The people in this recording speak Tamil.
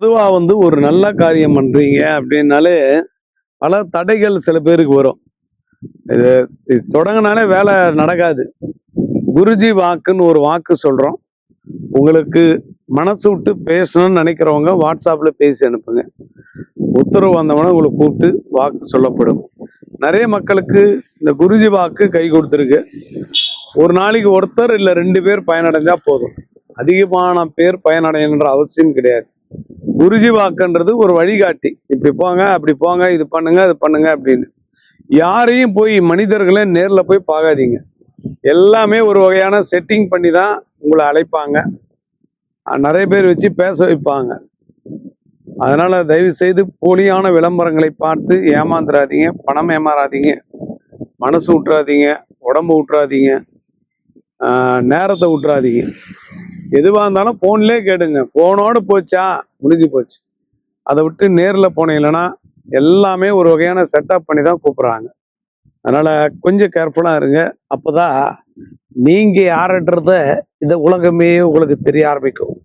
பொதுவா ஒரு நல்ல காரியம் பண்றீங்க அப்படின்னாலே, பல தடைகள் சில பேருக்கு வரும். இது இது தொடங்குனாலே வேலை நடக்காது. குருஜி வாக்குன்னு ஒரு வாக்கு சொல்றோம். உங்களுக்கு மனசு விட்டு பேசணும்னு நினைக்கிறவங்க WhatsAppல பேசி அனுப்புங்க. உத்தரவு வந்தவொடனே உங்கள கூப்பிட்டு வாக்கு சொல்லப்படும். நெறைய மக்களுக்கு இந்த குருஜி வாக்கு கை கொடுத்துருக்கு. ஒரு நாளைக்கு ஒருத்தர் இல்ல 2 பேர் பயனடைஞ்சா போதும். அதிகமான பேர் பயனடையணுன்ற அவசியம் கிடையாது. குருஜி வாக்குன்றது ஒரு வழிகாட்டி. இப்படி போங்க, அப்படி போங்க, இது பண்ணுங்க, அது பண்ணுங்க அப்படின்னு. யாரையும் போய் மனிதர்களை நேர்ல போய் பார்க்காதீங்க. எல்லாமே ஒரு வகையான செட்டிங் பண்ணி தான் உங்களை அழைப்பாங்க. நிறைய பேர் வச்சு பேச வைப்பாங்க. அதனால தயவு செய்து போலியான விளம்பரங்களை பார்த்து ஏமாந்துடாதீங்க, பணம் ஏமாறாதீங்க, மனசு விட்டுறாதீங்க, உடம்பு விட்டுறாதீங்க, நேரத்தை விட்டுறாதீங்க. எதுவாக இருந்தாலும் ஃபோன்லேயே கேடுங்க. ஃபோனோடு போச்சா முடிஞ்சு போச்சு. அதை விட்டு நேரில் போனீங்கன்னா எல்லாமே ஒரு வகையான செட்டப் பண்ணி தான் கூப்பிட்றாங்க. அதனால் கொஞ்சம் கேர்ஃபுல்லாக இருங்க. அப்போ தான் நீங்கள் யாருன்றத இந்த உலகமே உங்களுக்கு தெரிய ஆரம்பிக்கும்.